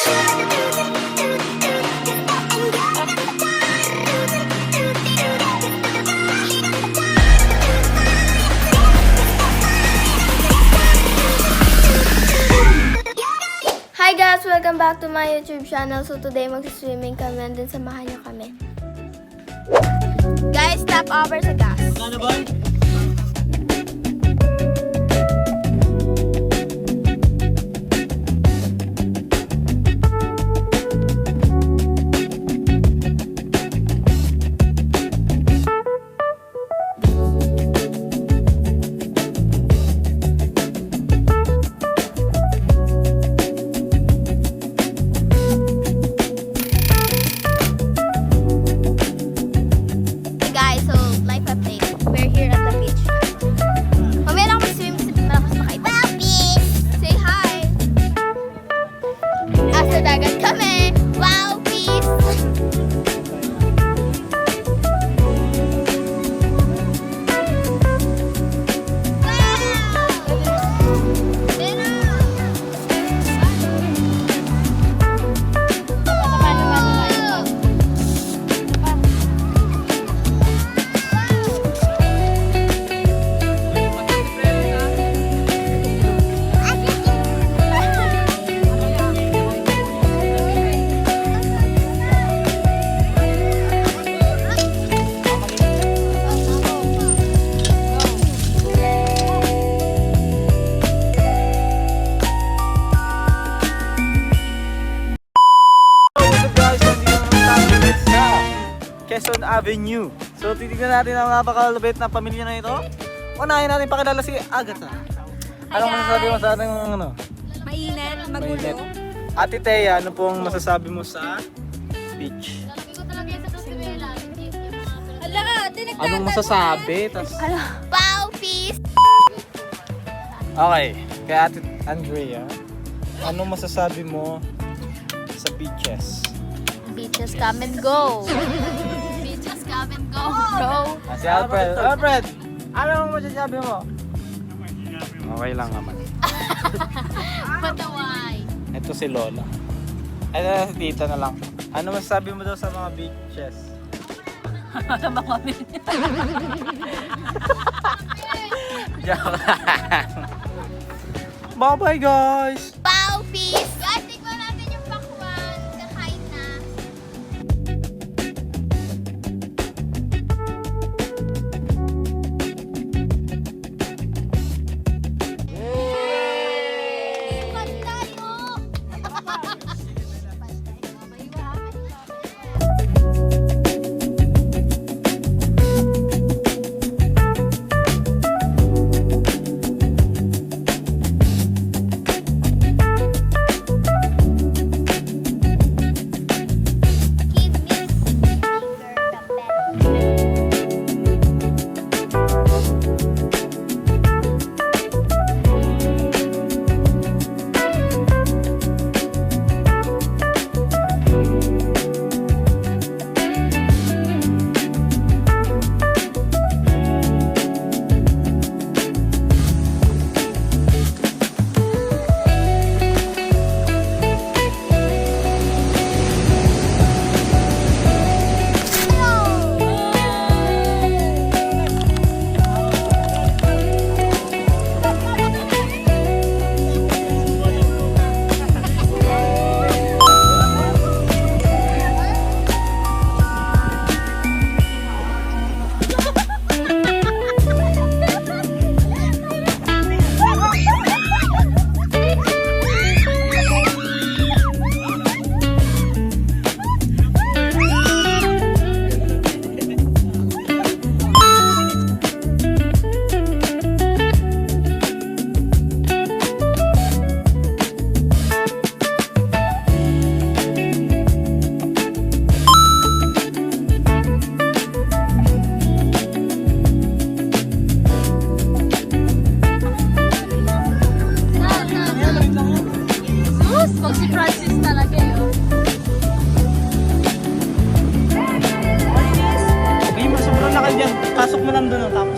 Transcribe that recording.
Hi guys! Welcome back to my YouTube channel. So today mag-swimming kami and then samahan niyo kami. Guys, stop over sa gas. Ano ba? Quezon Avenue. So titignan natin ang napakalupit na pamilya na ito. Unahin natin pakilala si Agatha. Anong masasabi mo sa ating ano? Mainit, magulo. Mainit. Ate Thea, ano pong masasabi mo sa beach? Ala, tinagdagan. Anong masasabi? Wow, peace! Okay, kay Ate Andrea, anong masasabi mo sa beaches? Beaches come and go. Beaches come and go, bro. Si Alfred. Alfred, anong masasabi mo? Okay lang naman. Pataway. Ito si Lola. Ito si Tita na lang. Ano masasabi mo daw sa mga beaches? Joke lang. Bye-bye guys! Wow, peace! Guys, tignan natin yung pakwan. Kakain na. Pasok mo lang doon, tapos